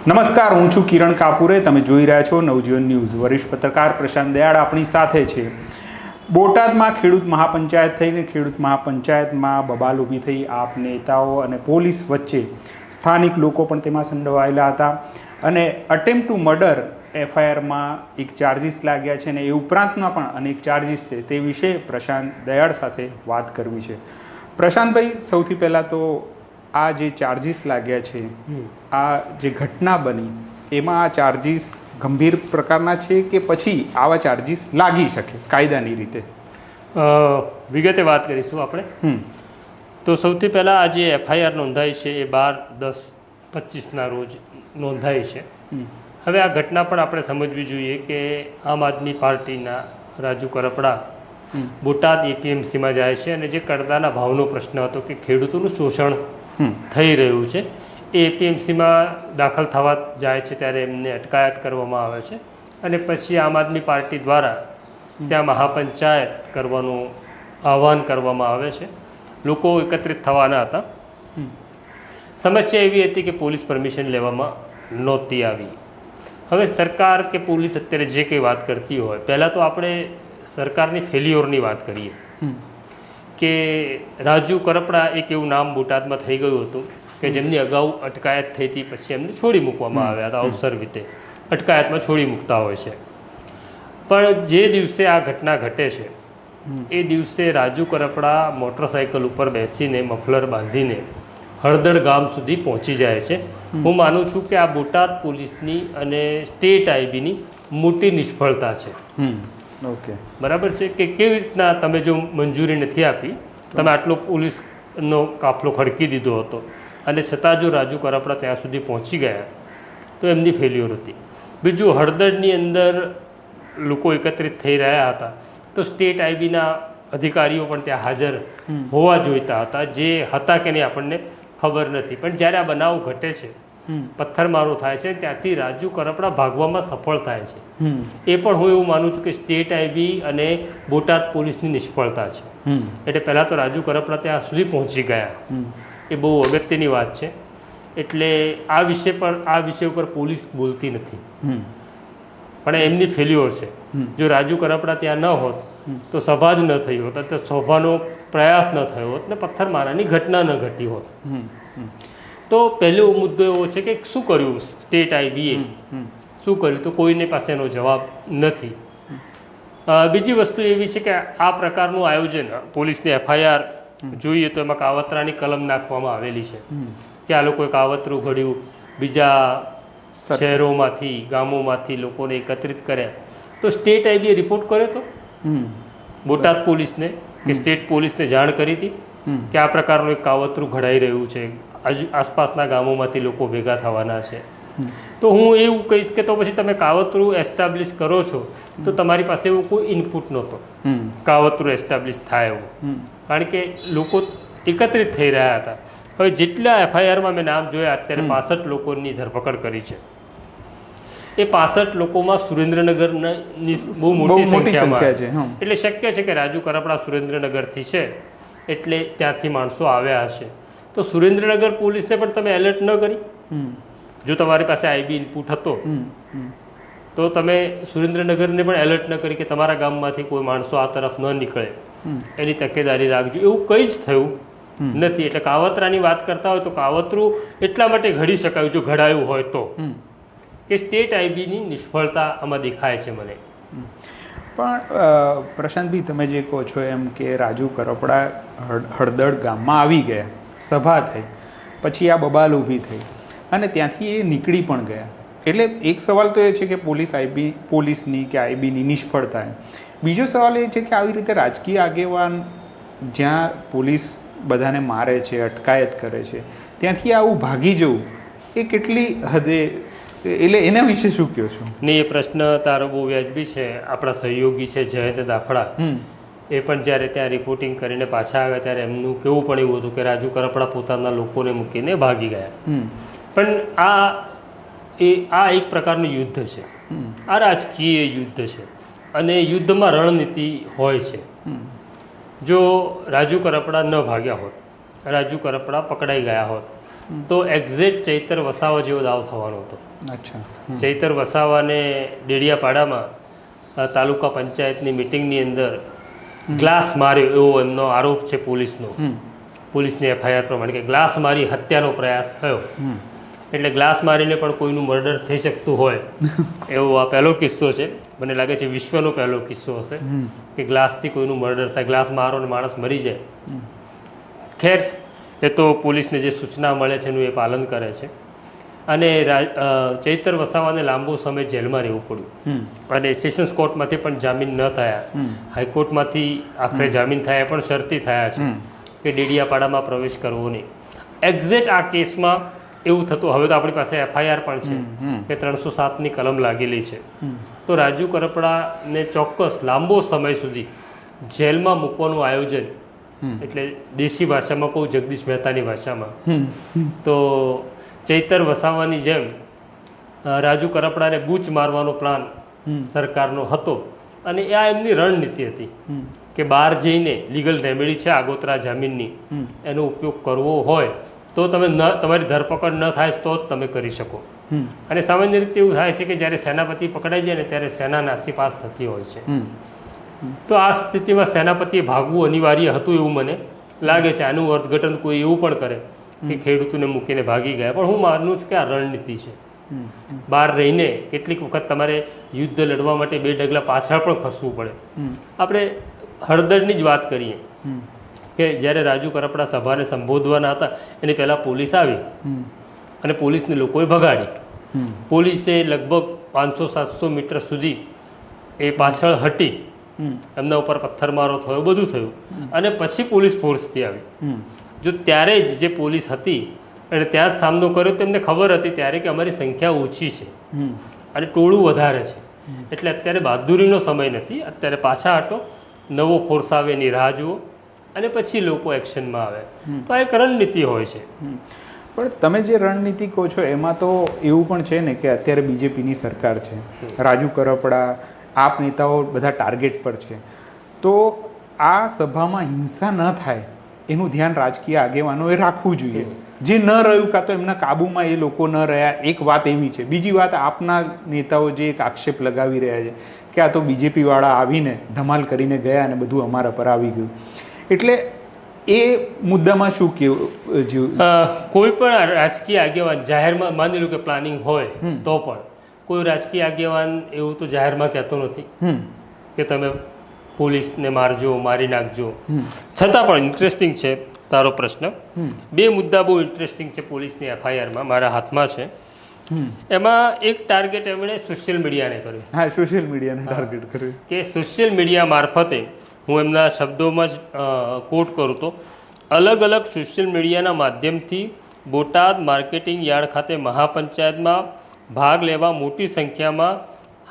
નમસ્કાર, હું છું કિરણ કાપુરે. તમે જોઈ રહ્યા છો નવજીવન ન્યૂઝ. વરિષ્ઠ પત્રકાર પ્રશાંત દયાળ આપણી સાથે છે. બોટાદમાં ખેડૂત મહાપંચાયત થઈને ખેડૂત મહાપંચાયતમાં બબાલ ઊભી થઈ. આપ નેતાઓ અને પોલીસ વચ્ચે સ્થાનિક લોકો પણ તેમાં સંડોવાયેલા હતા અને અટેમ્પ્ટ ટુ મર્ડર એફઆઈઆરમાં એક ચાર્જીસ લાગ્યા છે અને એ ઉપરાંતના પણ અનેક ચાર્જીસ છે. તે વિશે પ્રશાંત દયાળ સાથે વાત કરવી છે. પ્રશાંતભાઈ, સૌથી પહેલાં તો આ જે ચાર્જીસ લાગ્યા છે, આ જે ઘટના બની એમાં આ ચાર્જીસ ગંભીર પ્રકારના છે કે પછી આવા ચાર્જીસ લાગી શકે કાયદાની રીતે? વિગતે વાત કરીશું આપણે. તો સૌથી પહેલાં આ જે એફઆઈઆર નોંધાઈ છે એ 12/10/25ના રોજ નોંધાઈ છે. હવે આ ઘટના પણ આપણે સમજવી જોઈએ કે આમ આદમી પાર્ટીના રાજુ કરપડા બોટાદ એપીએમસીમાં જાય છે અને જે કરદાના ભાવનો પ્રશ્ન હતો કે ખેડૂતોનું શોષણ થઈ રહ્યું છે, એ એપીએમસીમાં દાખલ થવા જાય છે ત્યારે એમને અટકાયત કરવામાં આવે છે અને પછી આમ આદમી પાર્ટી દ્વારા ત્યાં મહાપંચાયત કરવાનું આહ્વાન કરવામાં આવે છે. લોકો એકત્રિત થવાના હતા. સમસ્યા એવી હતી કે પોલીસ પરમિશન લેવામાં નહોતી આવી. હવે સરકાર કે પોલીસ અત્યારે જે કંઈ વાત કરતી હોય, પહેલાં તો આપણે સરકારની ફેલ્યોરની વાત કરીએ કે રાજુ કરપડા એક એવું નામ બોટાદમાં થઈ ગયું હતું કે જેમની અગાઉ અટકાયત થઈ હતી, પછી એમને છોડી મૂકવામાં આવ્યા હતા. અવસર રીતે અટકાયતમાં છોડી મૂકતા હોય છે. પણ જે દિવસે આ ઘટના ઘટે છે એ દિવસે રાજુ કરપડા મોટરસાઇકલ ઉપર બેસીને મફલર બાંધીને હળદળ ગામ સુધી પહોંચી જાય છે. હું માનું છું કે આ બોટાદ પોલીસની અને સ્ટેટ આઈબીની મોટી નિષ્ફળતા છે. ઓકે, બરાબર છે કે કેવી રીતના તમે જો મંજૂરી નથી આપી, તમે આટલો પોલીસનો કાફલો ખડકી દીધો હતો અને છતાં જો રાજુ કરપડા ત્યાં સુધી પહોંચી ગયા તો એમની ફેલ્યોર હતી. બીજું, હળદળની અંદર લોકો એકત્રિત થઈ રહ્યા હતા તો સ્ટેટ આઈબીના અધિકારીઓ પણ ત્યાં હાજર હોવા જોઈતા હતા, જે હતા કે નહીં આપણને ખબર નથી. પણ જ્યારે આ બનાવ ઘટે છે, પથ્થરમારો થાય છે, ત્યાંથી રાજુ કરપડા ભાગવામાં સફળ થાય છે. એ પણ હું એવું માનું છું કે સ્ટેટ આઈબી અને બોટાદ પોલીસની નિષ્ફળતા છે. એટલે પહેલાં તો રાજુ કરપડા ત્યાં સુધી પહોંચી ગયા, એ બહુ અગત્યની વાત છે. એટલે આ વિષય ઉપર પોલીસ બોલતી નથી, પણ એમની ફેલ્યોર છે. જો રાજુ કરપડા ત્યાં ન હોત તો સભા જ ન થઈ હોત, તો સભાનો પ્રયાસ ન થયો હોત ને પથ્થરમારાની ઘટના ન ઘટી હોત. તો પહેલો મુદ્દો એવો છે કે શું કર્યું સ્ટેટ આઈબીએ, શું કર્યું? તો કોઈને પાસે એનો જવાબ નથી. બીજી વસ્તુ એવી છે કે આ પ્રકારનું આયોજન, પોલીસની એફઆઈઆર જોઈએ તો એમાં કાવતરાની કલમ નાખવામાં આવેલી છે કે આ લોકોએ કાવતરું ઘડ્યું, બીજા શહેરોમાંથી ગામોમાંથી લોકોને એકત્રિત કર્યા. તો સ્ટેટ આઈબીએ રિપોર્ટ કર્યો તો બોટાદ પોલીસને કે સ્ટેટ પોલીસને જાણ કરી હતી કે આ પ્રકારનું એક કાવતરું ઘડાઈ રહ્યું છે, આસપાસના ગામોમાંથી લોકો ભેગા થવાના છે. તો હું એવું કહીશ કે તો પછી તમે કાવતરું એસ્ટાબ્લિશ કરો છો તો તમારી પાસે એવું કોઈ ઇનપુટ નહોતો કાવતરું એસ્ટાબ્લિશ થાય એવું, કારણ કે લોકો એકત્રિત થઈ રહ્યા હતા. હવે જેટલા એફઆઈઆરમાં મેં નામ જોયા, અત્યારે 65 લોકોની ધરપકડ કરી છે. એ 65 લોકોમાં સુરેન્દ્રનગરની બહુ મોટી સંખ્યામાં છે. એટલે શક્ય છે કે રાજુ કરપડા સુરેન્દ્રનગરથી છે, એટલે ત્યાંથી માણસો આવ્યા હશે. તો સુરેન્દ્રનગર પોલીસને પણ તમે એલર્ટ ન કરી? જો તમારી પાસે આઈબી ઇનપુટ હતો તો તમે સુરેન્દ્રનગરને પણ એલર્ટ ન કરી કે તમારા ગામમાંથી કોઈ માણસો આ તરફ ન નીકળે, એની તકેદારી રાખજો. એવું કંઈ જ થયું નથી. એટલે કાવતરાની વાત કરતા હોય તો કાવતરું એટલા માટે ઘડી શકાયું જો ઘડાયું હોય તો, કે સ્ટેટ આઈબીની નિષ્ફળતા આમાં દેખાય છે મને. પણ પ્રશાંતભાઈ, તમે જે કહો છો એમ કે રાજુ કરપડા હળદળ ગામમાં આવી ગયા, સભા થઈ, પછી આ બબાલ ઊભી થઈ અને ત્યાંથી એ નીકળી પણ ગયા. એટલે એક સવાલ તો એ છે કે પોલીસની કે આઈબીની નિષ્ફળતા. બીજો સવાલ એ છે કે આવી રીતે રાજકીય આગેવાન જ્યાં પોલીસ બધાને મારે છે, અટકાયત કરે છે, ત્યાંથી આવું ભાગી જવું એ કેટલી હદે, એટલે એના વિશે શું કહો છો? નહીં, એ પ્રશ્ન તારો બહુ વ્યાજબી છે. આપણા સહયોગી છે જયંત દાફડા, એ પણ જ્યારે ત્યાં રિપોર્ટિંગ કરીને પાછા આવ્યા ત્યારે એમનું કેવું પણ એવું હતું કે રાજુ કરપડા પોતાના લોકોને મૂકીને ભાગી ગયા. પણ આ એક પ્રકારનું યુદ્ધ છે, આ રાજકીય યુદ્ધ છે અને યુદ્ધમાં રણનીતિ હોય છે. જો રાજુ કરપડા ન ભાગ્યા હોત, રાજુ કરપડા પકડાઈ ગયા હોત તો એક્ઝેક્ટ ચૈતર વસાવા જેવો દાવ થવાનો હતો. અચ્છા. ચૈતર વસાવાને ડેડિયાપાડામાં તાલુકા પંચાયતની મિટિંગની અંદર ગ્લાસ માર્યો એવો એમનો આરોપ છે પોલીસનો. પોલીસની એફઆઈઆર પ્રમાણે કે ગ્લાસ મારી હત્યાનો પ્રયાસ થયો. એટલે ગ્લાસ મારીને પણ કોઈનું મર્ડર થઈ શકતું હોય એવો આ પહેલો કિસ્સો છે. મને લાગે છે વિશ્વનો પહેલો કિસ્સો હશે કે ગ્લાસથી કોઈનું મર્ડર થાય, ગ્લાસ મારો અને માણસ મરી જાય. ખેર, એ તો પોલીસને જે સૂચના મળે છે એનું એ પાલન કરે છે. અને ચૈતર વસાવાને લાંબો સમય જેલમાં રહેવું પડ્યું અને સેશન્સ કોર્ટમાંથી પણ જામીન ન થયા. હાઈકોર્ટમાંથી આખરે જામીન થયા પણ શરતી થયા છે કે ડેડિયાપાડામાં પ્રવેશ કરવો નહીં. એક્ઝેક્ટ આ કેસમાં એવું થતું. હવે તો આપણી પાસે એફઆઈઆર પણ છે કે 307ની કલમ લાગેલી છે. તો રાજુ કરપડાને ચોક્કસ લાંબો સમય સુધી જેલમાં મૂકવાનું આયોજન, એટલે દેશી ભાષામાં કહું, જગદીશ મહેતાની ભાષામાં, તો ચૈતર વસાવાની જેમ રાજુ કરપડાને બૂચ મારવાનો પ્લાન સરકારનો હતો. અને આ એમની રણનીતિ હતી કે બહાર જઈને લીગલ રેમેડી છે આગોતરા જામીનની, એનો ઉપયોગ કરવો હોય તો તમે તમારી ધરપકડ ન થાય તો જ તમે કરી શકો. અને સામાન્ય રીતે એવું થાય છે કે જ્યારે સેનાપતિ પકડાઈ જાય ને ત્યારે સેના નાસી પાસ થતી હોય છે. તો આ સ્થિતિમાં સેનાપતિએ ભાગવું અનિવાર્ય હતું એવું મને લાગે છે. આનું અર્થઘટન કોઈ એવું પણ કરે કે ખેડૂતોને મૂકીને ભાગી ગયા, પણ હું માનું છું કે આ રણનીતિ છે. બહાર રહીને કેટલીક વખત તમારે યુદ્ધ લડવા માટે 2 ડગલા પાછળ પણ ખસવું પડે. આપણે હળદરની જ વાત કરીએ કે જ્યારે રાજુ કરપડા સભાને સંબોધવાના હતા એની પહેલાં પોલીસ આવી અને પોલીસને લોકોએ ભગાડી. પોલીસે લગભગ 500-700 મીટર સુધી એ પાછળ હટી, એમના ઉપર પથ્થરમારો થયો, બધું થયું. અને પછી પોલીસ ફોર્સથી આવી. જો ત્યારે જ જે પોલીસ હતી અને ત્યાં જ સામનો કર્યો તો એમને ખબર હતી ત્યારે કે અમારી સંખ્યા ઓછી છે અને ટોળું વધારે છે, એટલે અત્યારે બહાદુરીનો સમય નથી. અત્યારે પાછા હટો, નવો ફોર્સ આવે એની રાહ જુઓ અને પછી લોકો એક્શનમાં આવે. તો આ એક રણનીતિ હોય છે. પણ તમે જે રણનીતિ કહો છો એમાં તો એવું પણ છે ને કે અત્યારે બીજેપીની સરકાર છે, રાજુ કરપડા, આપ નેતાઓ બધા ટાર્ગેટ પર છે. તો આ સભામાં હિંસા ન થાય એનું ધ્યાન રાજકીય આગેવાનોએ રાખવું જોઈએ. જે ન રહ્યું કાં તો એમના કાબૂમાં એ લોકો ન રહ્યા, એક વાત એવી છે. બીજી વાત, આપના નેતાઓ જે એક આક્ષેપ લગાવી રહ્યા છે કે આ તો બીજેપીવાળા આવીને ધમાલ કરીને ગયા અને બધું અમારા પર આવી ગયું. એટલે એ મુદ્દામાં શું કેવું? કોઈ પણ રાજકીય આગેવાન જાહેરમાં, માની લો કે પ્લાનિંગ હોય તો પણ કોઈ રાજકીય આગેવાન એવું તો જાહેરમાં કહેતો નથી કે તમે પોલીસને મારજો, મારી નાખજો. છતાં પણ ઇન્ટરેસ્ટિંગ છે તારો પ્રશ્ન. 2 મુદ્દા બહુ ઇન્ટરેસ્ટિંગ છે પોલીસની એફઆઈઆરમાં, મારા હાથમાં છે. એમાં એક ટાર્ગેટ એમણે સોશિયલ મીડિયાને કર્યું. હા, સોશિયલ મીડિયાને ટાર્ગેટ કર્યું કે સોશિયલ મીડિયા મારફતે, હું એમના શબ્દોમાં જ કોટ કરું તો, અલગ અલગ સોશિયલ મીડિયાના માધ્યમથી બોટાદ માર્કેટિંગ યાર્ડ ખાતે મહાપંચાયતમાં ભાગ લેવા મોટી સંખ્યામાં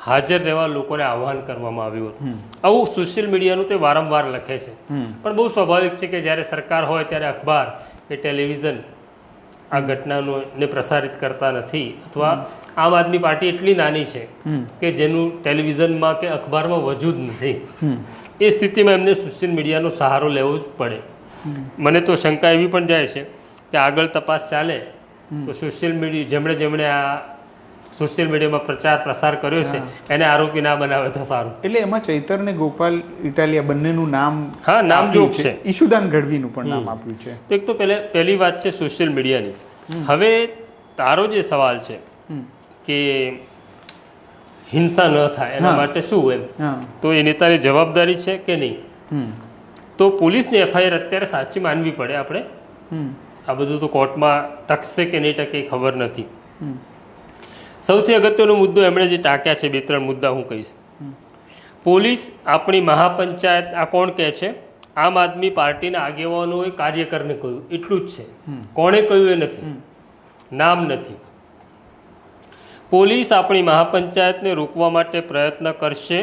હાજર રહેવા લોકોને આહ્વાન કરવામાં આવ્યું હતું. આવું સોશિયલ મીડિયાનું તે વારંવાર લખે છે. પણ બહુ સ્વાભાવિક છે કે જ્યારે સરકાર હોય ત્યારે અખબાર કે ટેલિવિઝન આ ઘટનાને પ્રસારિત કરતા નથી, અથવા આમ આદમી પાર્ટી એટલી નાની છે કે જેનું ટેલિવિઝનમાં કે અખબારમાં વજૂદ નથી. એ સ્થિતિમાં એમને સોશિયલ મીડિયાનો સહારો લેવો જ પડે. મને તો શંકા એવી પણ જાય છે કે આગળ તપાસ ચાલે તો સોશિયલ મીડિયા જેમણે આ સોશિયલ મીડિયામાં પ્રચાર પ્રસાર કર્યો છે એને આરોપી ના બનાવે તો સારું. એટલે એમાં ચૈતર ને ગોપાલ ઇટાલિયા બંનેનું નામ, હા, નામજોગ છે. ઈશુદાન ગઢવીનું પણ નામ આપ્યું છે. તો એક તો પહેલી વાત છે સોશિયલ મીડિયાની. હવે તારો જે સવાલ છે કે હિંસા ન થાય એના માટે શું એમ, તો એ નેતાની જવાબદારી છે કે નહીં? તો પોલીસની એફઆઈઆર અત્યારે સાચી માનવી પડે આપણે. આ બધું તો કોર્ટમાં ટકશે કે નહીં ટકે ખબર નથી. સૌથી અગત્યનો મુદ્દો એમણે જે ટાંક્યા છે, 2-3 મુદ્દા હું કહીશ. પોલીસ આપણી મહાપંચાયત, આ કોણ કહે છે? આમ આદમી પાર્ટીના આગેવાનોએ કાર્યકરને કહ્યું, એટલું જ છે. કોણે કહ્યું એ નથી, નામ નથી. પોલીસ આપણી મહાપંચાયતને રોકવા માટે પ્રયત્ન કરશે,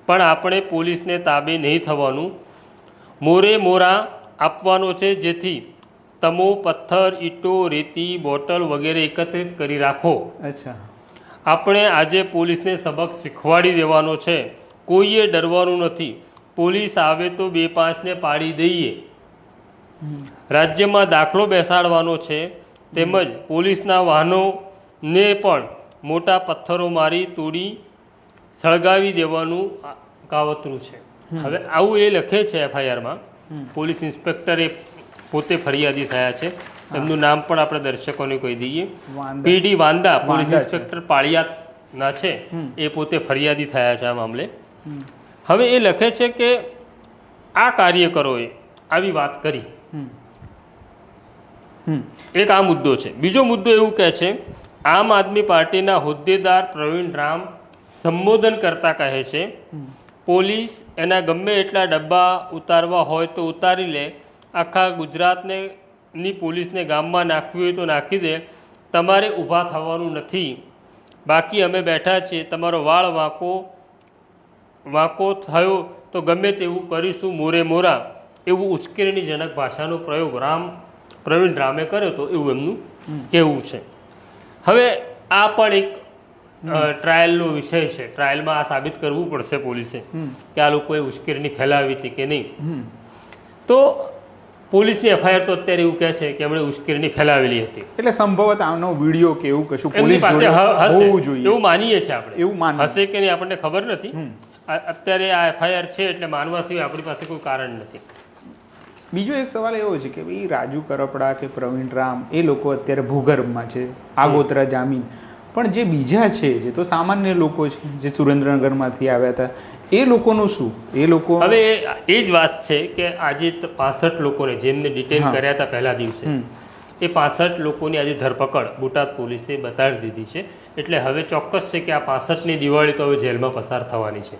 પણ આપણે પોલીસને તાબે નહીં થવાનું. મોરે મોરા આપવાનો છે, જેથી તમો પથ્થર, ઈંટો, રેતી, બોટલ વગેરે એકત્રિત કરી રાખો. અચ્છા. આપણે આજે પોલીસને સબક શીખવાડી દેવાનો છે. કોઈએ ડરવાનું નથી. પોલીસ આવે તો 2-5ને પાડી દઈએ. રાજ્યમાં દાખલો બેસાડવાનો છે. તેમજ પોલીસના વાહનોને પણ મોટા પથ્થરો મારી તોડી સળગાવી દેવાનું કાવતરું છે. હવે આવું એ લખે છે એફઆઈઆરમાં. પોલીસ ઇન્સ્પેક્ટરે પોતે ફરિયાદી થયા છે. એમનું નામ પણ આપણે દર્શકોને કહી દઈએ. પીડી વાંદા પોલીસ ઇન્સ્પેક્ટર પાળિયાદના છે. એ પોતે ફરિયાદી થયા છે આ મામલે. હવે એ લખે છે કે આ કાર્યકરોએ આવી વાત કરી. એક આ મુદ્દો છે. બીજો મુદ્દો એવું કહે છે, આમ આદમી પાર્ટીના હોદ્દેદાર પ્રવીણ રામ સંબોધન કરતા કહે છે, પોલીસ એના ગમે એટલા ડબ્બા ઉતારવા હોય તો ઉતારી લે, આખા ગુજરાતને ની પોલીસને ગામમાં નાખવી હોય તો નાખી દે, તમારે ઊભા થવાનું નથી. બાકી અમે બેઠા છીએ, તમારો વાળ વાંકો થયો તો ગમે તેવું કરીશું મોરે મોરા. એવું ઉશ્કેરણીજનક ભાષાનો પ્રયોગ પ્રવીણ રામે કર્યો હતો એવું એમનું કહેવું છે. હવે આ પણ એક ટ્રાયલનો વિષય છે. ટ્રાયલમાં આ સાબિત કરવું પડશે પોલીસે કે આ લોકોએ ઉશ્કેરણી ફેલાવી હતી કે નહીં. તો પોલીસની એફઆઈઆર તો અત્યારે એવું કહે છે કે એમણે ઉશ્કેરણી ફેલાવેલી હતી. એટલે સંભવત આનો વિડીયો કે એવું કશું એમની પોલીસ પાસે હોવું જોઈએ એવું માનીએ છીએ આપણે. એવું માનીએ. હશે કે નહીં આપણને ખબર નથી. અત્યારે આ એફઆઈઆર છે એટલે માનવા સિવાય આપણી પાસે કોઈ કારણ નથી. બીજો એક સવાલ એવો છે કે ભાઈ રાજુ કરપડા કે પ્રવીણ રામ એ લોકો અત્યારે ભૂગર્ભમાં છે, આગોતરા જામીન. પણ જે બીજા છે જે તો સામાન્ય લોકો છે, જે સુરેન્દ્રનગરમાંથી આવ્યા હતા, એ લોકોનું શું? એ લોકો હવે એ જ વાત છે કે આજે 65 લોકોને જેમને ડિટેન કર્યા હતા પહેલા દિવસે, એ 65 લોકોની આજે ધરપકડ બોટાદ પોલીસે બતાડી દીધી છે. એટલે હવે ચોક્કસ છે કે આ 65ની દિવાળી તો હવે જેલમાં પસાર થવાની છે.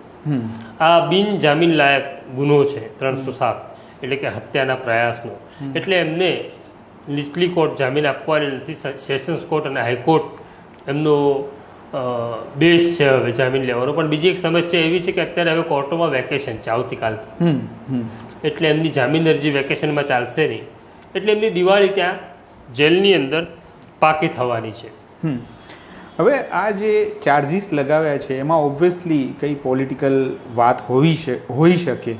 આ બિન જામીન લાયક ગુનો છે 307, એટલે કે હત્યાના પ્રયાસનો. એટલે એમને નીચલી કોર્ટ જામીન આપવાની નથી. સેશન્સ કોર્ટ અને હાઈકોર્ટ એમનો બેઝ છે હવે જામીન લેવાનો. પણ બીજી એક સમસ્યા એવી છે કે અત્યારે હવે કોર્ટોમાં વેકેશન છે આવતીકાલથી. એટલે એમની જામીન અરજી વેકેશનમાં ચાલશે નહીં. એટલે એમની દિવાળી ત્યાં જેલની અંદર પાકી થવાની છે. હવે આ જે ચાર્જીસ લગાવ્યા છે એમાં ઓબ્વિયસલી કઈ પોલિટિકલ વાત હોઈ શકે.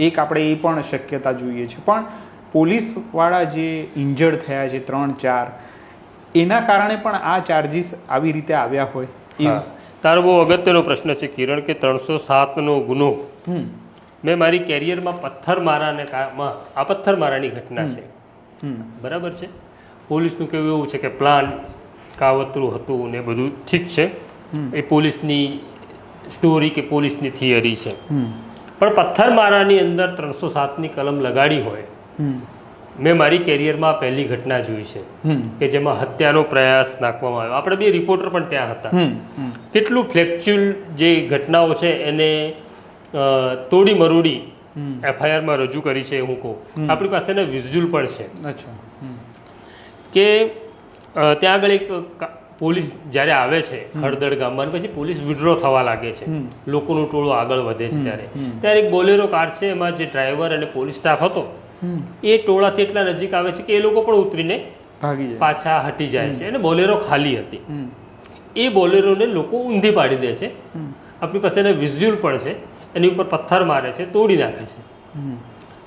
એક આપણે એ પણ શક્યતા જોઈએ છે. પણ પોલીસવાળા જે ઇન્જર્ડ થયા છે 3-4, એના કારણે પણ આ ચાર્જીસ આવી રીતે આવ્યા હોય. તારો બહુ અગત્યનો પ્રશ્ન છે કિરણ કે 307નો ગુનો મેં મારી કેરિયરમાં પથ્થરમારાની ઘટના છે. બરાબર છે. પોલીસનું કેવું એવું છે કે પ્લાન કાવતરું હતું ને બધું ઠીક છે. એ પોલીસની સ્ટોરી કે પોલીસની થિયરી છે. પણ પથ્થરમારાની અંદર 307ની કલમ લગાડી હોય મેં મારી કેરિયરમાં પહેલી ઘટના જોઈ છે કે જેમાં હત્યાનો પ્રયાસ નાખવામાં આવ્યો. આપણે બે રિપોર્ટર પણ ત્યાં હતા. કેટલું ફ્લેક્ચ્યુઅલ જે ઘટનાઓ છે એને તોડી મરોડી એફઆઈઆરમાં રજૂ કરી છે. હું કહું આપણી પાસે એના વિઝ્યુઅલ પણ છે. કે ત્યાં આગળ એક પોલીસ જ્યારે આવે છે હળદળ ગામમાં, પછી પોલીસ વિડ્રો થવા લાગે છે, લોકોનું ટોળું આગળ વધે છે, ત્યારે એક બોલેરો કાર છે, એમાં જે ડ્રાઈવર અને પોલીસ સ્ટાફ હતો એ ટોળાથી એટલા નજીક આવે છે કે એ લોકો પણ ઉતરીને પાછા હટી જાય છે. અને બોલેરો ખાલી હતી. એ બોલેરોને લોકો ઊંધી પાડી દે છે. આપણી પાસે એના વિઝ્યુઅલ પણ છે. એની ઉપર પથ્થર મારે છે, તોડી નાખે છે.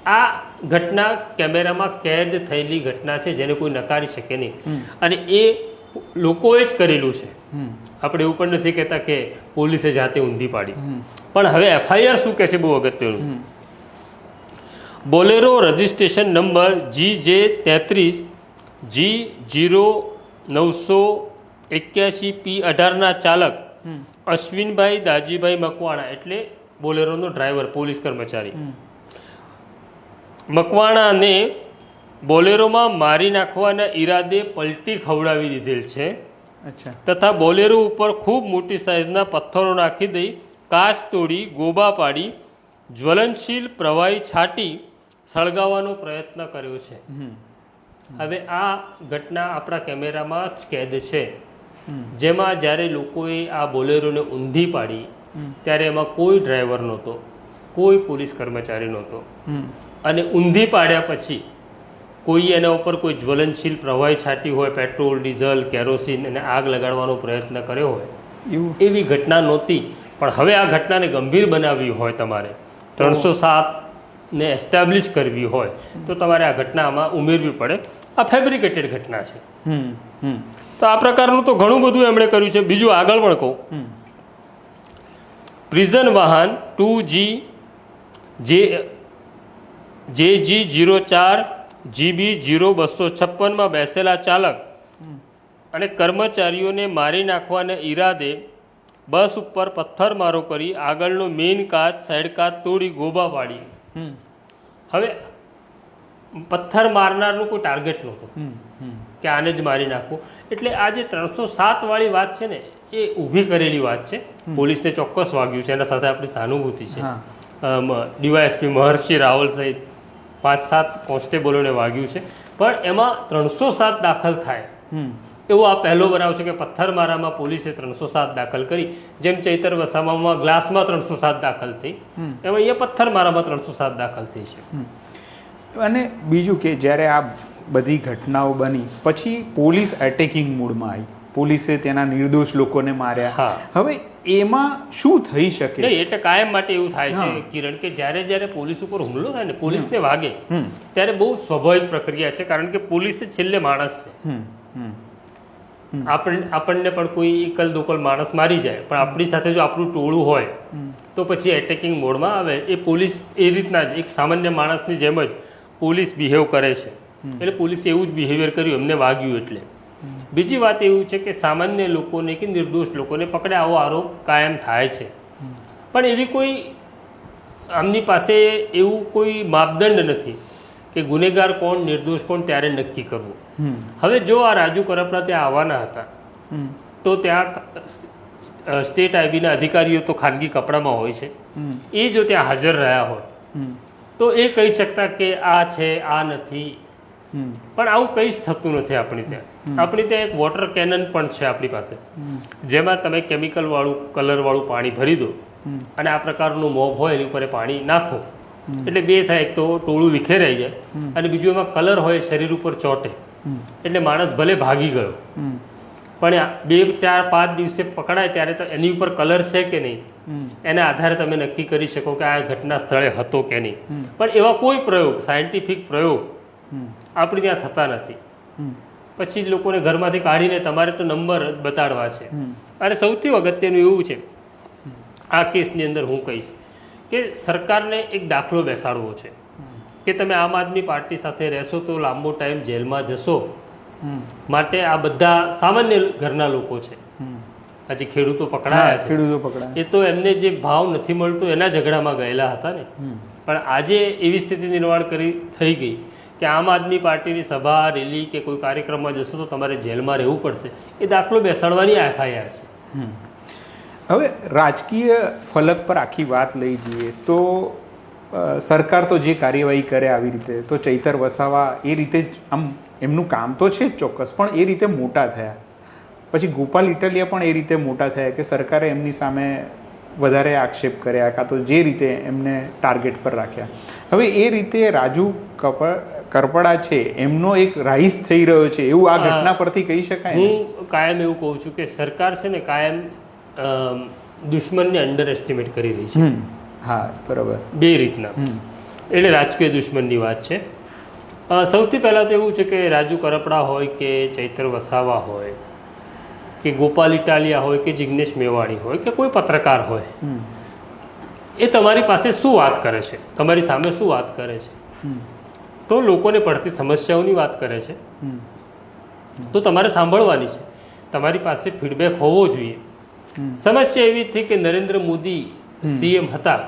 આ ઘટના કેમેરામાં કેદ થયેલી ઘટના છે જેને કોઈ નકારી શકે નહીં. અને એ લોકોએ જ કરેલું છે. આપણે એવું પણ નથી કહેતા કે પોલીસે જાતે ઊંધી પાડી. પણ હવે એફઆઈઆર શું કહે છે બહુ અગત્યનું. બોલેરો રજિસ્ટ્રેશન નંબર GJ00981P18ના ચાલક અશ્વિનભાઈ દાજીભાઈ મકવાણા, એટલે બોલેરોનો ડ્રાઈવર પોલીસ કર્મચારી, મકવાણાને બોલેરોમાં મારી નાખવાના ઈરાદે પલટી ખવડાવી દીધેલ છે તથા બોલેરો ઉપર ખૂબ મોટી સાઇઝના પથ્થરો નાખી દઈ કાચ તોડી ગોબા પાડી જ્વલનશીલ પ્રવાહી છાંટી સળગાવવાનો પ્રયત્ન કર્યો છે. હવે આ ઘટના આપણા કેમેરામાં જ કેદ છે, જેમાં જ્યારે લોકોએ આ બોલેરોને ઊંધી પાડી ત્યારે એમાં કોઈ ડ્રાઈવર નહોતો, કોઈ પોલીસ કર્મચારી નહોતો. અને ઊંધી પાડ્યા પછી કોઈ એના ઉપર કોઈ જ્વલનશીલ પ્રવાહી છાંટી હોય, પેટ્રોલ, ડીઝલ, કેરોસીન અને આગ લગાડવાનો પ્રયત્ન કર્યો હોય એવી ઘટના નહોતી. પણ હવે આ ઘટનાને ગંભીર બનાવવી હોય, તમારે 307ને એસ્ટાબ્લિશ કરવી હોય તો તમારે આ ઘટના આમાં ઉમેરવી પડે. આ ફેબ્રિકેટેડ ઘટના છે. તો આ પ્રકારનું તો ઘણું બધું એમણે કર્યું છે. બીજું આગળ પણ કહું, પ્રિઝન વાહન 2G JG04 GB 0256 બેસેલા ચાલક અને કર્મચારીઓને મારી નાખવાના ઈરાદે બસ ઉપર પથ્થરમારો કરી આગળનો મેઇન કાચ સાઈડ કાચ તોડી ગોબા પાડી. હવે પથ્થર મારનારનું કોઈ ટાર્ગેટ નહોતું કે આને જ મારી નાખવું. એટલે આ જે 307 વાળી વાત છે ને, એ ઊભી કરેલી વાત છે. પોલીસને ચોક્કસ વાગ્યું છે, એના સાથે આપણી સહાનુભૂતિ છે. ડીવાયએસપી મહર્ષિ રાવલ સહિત 5-7 કોન્સ્ટેબલોને વાગ્યું છે, પણ એમાં 307 દાખલ થાય એવો આ પહેલો બનાવ છે કે પથ્થરમારામાં પોલીસે 307 દાખલ કરી. જેમ ચૈતર વસાવામાં ગ્લાસમાં 307 દાખલ થઈ, એમાં અહીંયા પથ્થરમારામાં 307 દાખલ થઈ છે. અને બીજું કે જ્યારે આ બધી ઘટનાઓ બની પછી પોલીસ એટેકિંગ મૂડમાં આવી, પોલીસે તેના નિર્દોષ લોકોને માર્યા. હવે એમાં શું થઈ શકે? નહીં, એટલે કાયમ માટે એવું થાય છે કિરણ કે જ્યારે પોલીસ ઉપર હુમલો થાય ને, પોલીસને વાગે, ત્યારે બહુ સ્વાભાવિક પ્રક્રિયા છે, કારણ કે પોલીસ છેલ્લે માણસ છે. આપણને પણ કોઈ એકલ દોકલ માણસ મારી જાય, પણ આપણી સાથે જો આપણું ટોળું હોય તો પછી એટેકિંગ મોડમાં આવે. એ પોલીસ એ રીતના જ એક સામાન્ય માણસની જેમ જ પોલીસ બિહેવ કરે છે. એટલે પોલીસે એવું જ બિહેવિયર કર્યું, એમને વાગ્યું. એટલે બીજી વાત એવું છે કે સામાન્ય લોકોને કે નિર્દોષ લોકોને પકડે આવો આરોપ કાયમ થાય છે, પણ એવી કોઈ આમની પાસે એવું કોઈ માપદંડ નથી કે ગુનેગાર કોણ નિર્દોષ કોણ ત્યારે નક્કી કરવું. હવે જો આ રાજુ કરપડા ત્યાં આવવાના હતા તો ત્યાં સ્ટેટ આઈબીના અધિકારીઓ તો ખાનગી કપડામાં હોય છે, એ જો ત્યાં હાજર રહ્યા હોય તો એ કહી શકતા કે આ છે આ નથી. પણ આવું કંઈ જ થતું નથી આપણી ત્યાં. આપણી ત્યાં એક વોટર કેનન પણ છે આપણી પાસે, જેમાં તમે કેમિકલ વાળું કલર વાળું પાણી ભરી દો અને આ પ્રકારનું મોબ હોય એની ઉપર પાણી નાખો, એટલે બે થાય, એક તો ટોળું વિખેરાઈ જાય અને બીજું એમાં કલર હોય શરીર ઉપર ચોટે, એટલે માણસ ભલે ભાગી ગયો પણ 2, 4, 5 દિવસે પકડાય ત્યારે તો એની ઉપર કલર છે કે નહીં એના આધારે તમે નક્કી કરી શકો કે આ ઘટના સ્થળે હતો કે નહીં. પણ એવા કોઈ પ્રયોગ, સાયન્ટિફિક પ્રયોગ આપણી ત્યાં થતા નથી. પછી લોકોને ઘરમાંથી કાઢીને તમારે તો નંબર બતાડવા છે. અને સૌથી અગત્યનું એવું છે આ કેસની અંદર હું કહીશ કે સરકારને એક દાખલો બેસાડવો છે કે તમે આમ આદમી પાર્ટી સાથે રહેશો તો લાંબો ટાઈમ જેલમાં જશો. માટે આ બધા સામાન્ય ઘરના લોકો છે, હજી ખેડૂતો પકડાયા છે, એ તો એમને જે ભાવ નથી મળતો એના ઝઘડામાં ગયેલા હતા ને. પણ આજે એવી સ્થિતિ નિર્માણ થઈ ગઈ કે આમ આદમી પાર્ટીની સભા રેલી કે કોઈ કાર્યક્રમમાં જશો તો તમારે જેલમાં રહેવું પડશે. એ દાખલો બેસાડવાની FIR છે. હવે રાજકીય ફલક પર આખી વાત લઈ જઈએ તો સરકાર તો જે કાર્યવાહી કરે આવી રીતે, તો ચૈતર વસાવા એ રીતે જ આમ એમનું કામ તો છે જ ચોક્કસ, પણ એ રીતે મોટા થયા. પછી ગોપાલ ઇટાલિયા પણ એ રીતે મોટા થયા કે સરકારે એમની સામે વધારે આક્ષેપ કર્યા, કાં તો જે રીતે એમને ટાર્ગેટ પર રાખ્યા. હવે એ રીતે રાજુ કરપડા છે એમનો એક રાઈસ થઈ રહ્યો છે એવું આ ઘટના પરથી કહી શકાય. હું કાયમ એવું કહું છું કે સરકાર છે ને કાયમ દુશ્મનને અંડર એસ્ટિમેટ કરી રહી છે. હા, બરાબર. બે રીતના, એટલે રાજકીય દુશ્મનની વાત છે. સૌથી પહેલાં તો એવું છે કે રાજુ કરપડા હોય કે ચૈતર વસાવા હોય કે ગોપાલ ઇટાલિયા હોય કે જિગ્નેશ મેવાણી હોય કે કોઈ પત્રકાર હોય, એ તમારી પાસે શું વાત કરે છે, તમારી સામે શું વાત કરે છે, તો લોકોને પડતી સમસ્યાઓની વાત કરે છે તો તમારે સાંભળવાની છે. તમારી પાસે ફીડબેક હોવો જોઈએ. સમસ્યા એવી થઈ કે નરેન્દ્ર મોદી CM હતા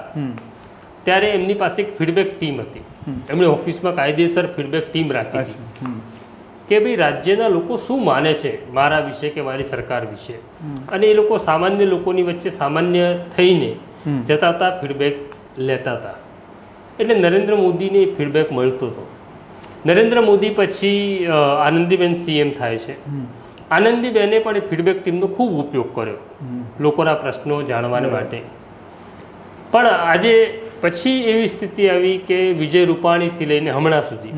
ત્યારે એમની પાસે એક ફીડબેક ટીમ હતી. એમણે ઓફિસમાં કાયદેસર ફીડબેક ટીમ રાખી હતી કે ભાઈ રાજ્યના લોકો શું માને છે મારા વિશે કે મારી સરકાર વિશે, અને એ લોકો સામાન્ય લોકોની વચ્ચે સામાન્ય થઈને જતા હતા, ફીડબેક લેતા હતા. એટલે નરેન્દ્ર મોદીને ફીડબેક મળતો હતો. નરેન્દ્ર મોદી પછી આનંદીબેન CM થાય છે. આનંદીબેને પણ એ ફીડબેક ટીમનો ખૂબ ઉપયોગ કર્યો લોકોના પ્રશ્નો જાણવાને માટે. પણ આજે પછી એવી સ્થિતિ આવી કે વિજય રૂપાણીથી લઈને હમણાં સુધી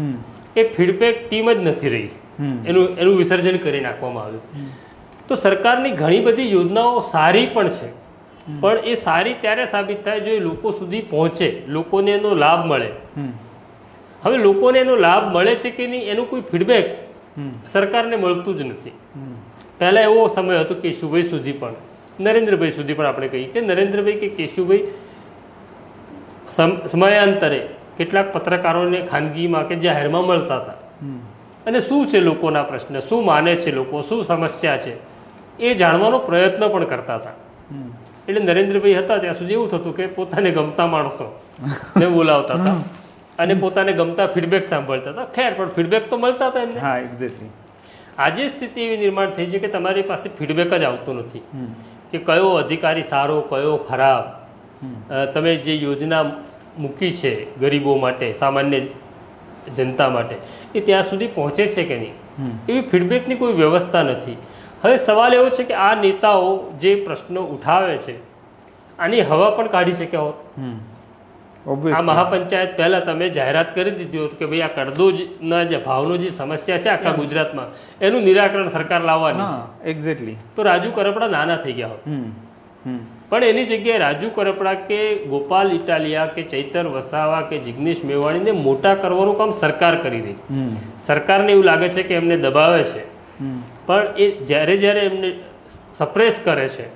એ ફીડબેક ટીમ જ નથી રહી, એનું વિસર્જન કરી નાખવામાં આવ્યું. તો સરકારની ઘણી બધી યોજનાઓ સારી પણ છે, પણ એ સારી ત્યારે સાબિત થાય જો એ લોકો સુધી પહોંચે, લોકોને એનો લાભ મળે. હવે લોકોને એનો લાભ મળે છે કે નહીં એનું કોઈ ફીડબેક સરકારને મળતું જ નથી. પહેલાં એવો સમય હતો કેશુભાઈ સુધી પણ, નરેન્દ્રભાઈ સુધી પણ આપણે કહીએ કે નરેન્દ્રભાઈ કે કેશુભાઈ સમયાંતરે કેટલાક પત્રકારોને ખાનગીમાં કે જાહેરમાં મળતા હતા અને શું છે લોકોના પ્રશ્ન, શું માને છે લોકો, શું સમસ્યા છે એ જાણવાનો પ્રયત્ન પણ કરતા હતા. એટલે નરેન્દ્રભાઈ હતા ત્યાં સુધી એવું થતું કે પોતાને ગમતા માણસો ને બોલાવતા હતા અને પોતાને ગમતા ફીડબેક સાંભળતા હતા. ખેર પણ ફીડબેક તો મળતા હતા એમને. હા, એક્ઝેક્ટલી. આજે સ્થિતિ એવી નિર્માણ થઈ છે કે તમારી પાસે ફીડબેક જ આવતો નથી કે કયો અધિકારી સારો, કયો ખરાબ, તમે જે યોજના મૂકી છે ગરીબો માટે, સામાન્ય જનતા માટે, એ ત્યાં સુધી પહોંચે છે કે નહીં, એવી ફીડબેકની કોઈ વ્યવસ્થા નથી. હવે સવાલ એવો છે કે આ નેતાઓ જે પ્રશ્નો ઉઠાવે છે આની હવા પણ કાઢી શક્યા હોત. આ મહાપંચાયત પહેલા તમે જાહેરાત કરી દીધી હોત કે ભાઈ આ કડદોજના જે ભાવનો જે સમસ્યા છે આખા ગુજરાતમાં એનું નિરાકરણ સરકાર લાવવાની છે, એક્ઝેક્ટલી, તો રાજુ કરપડા નાના થઈ ગયા હોત. પણ એની જગ્યાએ રાજુ કરપડા કે ગોપાલ ઇટાલિયા કે ચૈતર વસાવા કે જિગ્નેશ મેવાણીને મોટા કરવાનું કામ સરકાર કરી રહી. સરકારને એવું લાગે છે કે એમને દબાવે છે, પણ એ જ્યારે એમને સપ્રેસ કરે છે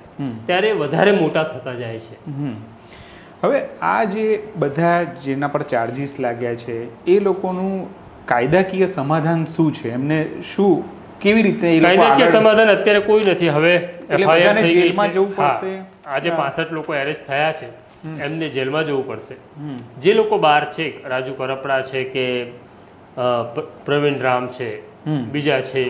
ત્યારે વધારે મોટા થતા જાય છે. હવે આ જે બધા જેના પર ચાર્જીસ લાગ્યા છે એ લોકોનું કાયદાકીય સમાધાન શું છે? એમને શું, કેવી રીતે એ લોકો કાયદાકીય સમાધાન અત્યારે કોઈ નથી. હવે FIR થઈ ગઈ છે. જવું પડશે. આજે 65 લોકો એરેસ્ટ થયા છે, એમને જેલમાં જવું પડશે. જે લોકો બહાર છે, રાજુ કરપડા છે કે પ્રવીણ રામ છે, બીજા છે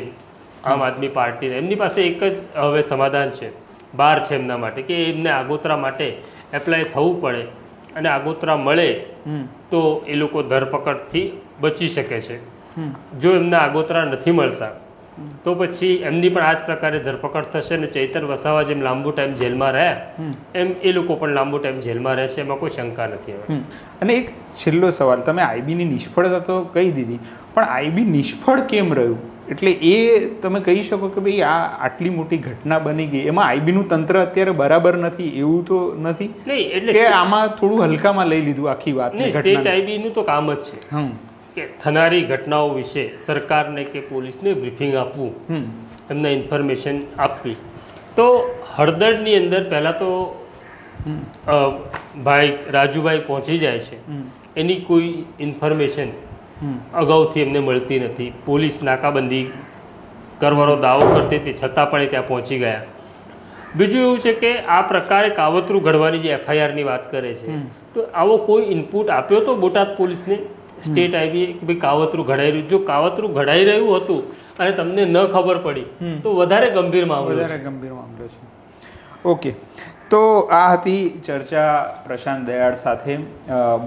આમ આદમી પાર્ટી, એમની પાસે એક જ હવે સમાધાન છે, બહાર છે એમના માટે કે એમને આગોતરા માટે એપ્લાય થવું પડે અને આગોતરા મળે તો એ લોકો ધરપકડથી બચી શકે છે. જો એમને આગોતરા નથી મળતા તો પછી એમની પણ આ જ પ્રકારે ધરપકડ થશે અને ચૈતર વસાવા જેમ લાંબુ ટાઈમ જેલમાં રહ્યા એમ એ લોકો પણ લાંબુ ટાઈમ જેલમાં રહેશે, એમાં કોઈ શંકા નથી. અને એક છેલ્લો સવાલ, તમે આઈબીની નિષ્ફળતા તો કહી દીધી, પણ આઈબી નિષ્ફળ કેમ રહ્યું? એટલે એ તમે કહી શકો કે ભાઈ આ આટલી મોટી ઘટના બની ગઈ, એમાં આઈબીનું તંત્ર અત્યારે બરાબર નથી એવું તો નથી નહીં, એટલે કે આમાં થોડું હલકામાં લઈ લીધું આખી વાત? સ્ટેટ આઈબીનું તો કામ જ છે કે થનારી ઘટનાઓ વિશે સરકારને કે પોલીસને બ્રીફિંગ આપવું, એમને ઇન્ફોર્મેશન આપવી. તો હળદરની અંદર પહેલાં તો ભાઈ રાજુભાઈ પહોંચી જાય છે, એની કોઈ ઇન્ફોર્મેશન અગાઉથી એમને મળતી નથી. પોલીસ નાકાબંધી કરવાનો દાવો કરતી હતી છતાં પણ એ ત્યાં પહોંચી ગયા. બીજું એવું છે કે આ પ્રકારે કાવતરું ઘડવાની જે FIRની વાત કરે છે, તો આવો કોઈ ઇનપુટ આપ્યો તો બોટાદ પોલીસને સ્ટેટ આઈબીએ કે ભાઈ કાવતરું ઘડાઈ રહ્યું? જો કાવતરું ઘડાઈ રહ્યું હતું અને તમને ન ખબર પડી તો વધારે ગંભીર મામલો છે. ઓકે, તો આ હતી ચર્ચા પ્રશાંત દયાળ સાથે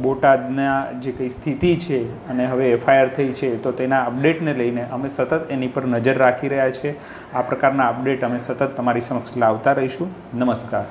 બોટાદના જે કંઈ સ્થિતિ છે અને હવે FIR થઈ છે તો તેના અપડેટને લઈને અમે સતત એની પર નજર રાખી રહ્યા છીએ. આ પ્રકારના અપડેટ અમે સતત તમારી સમક્ષ લાવતા રહીશું. નમસ્કાર.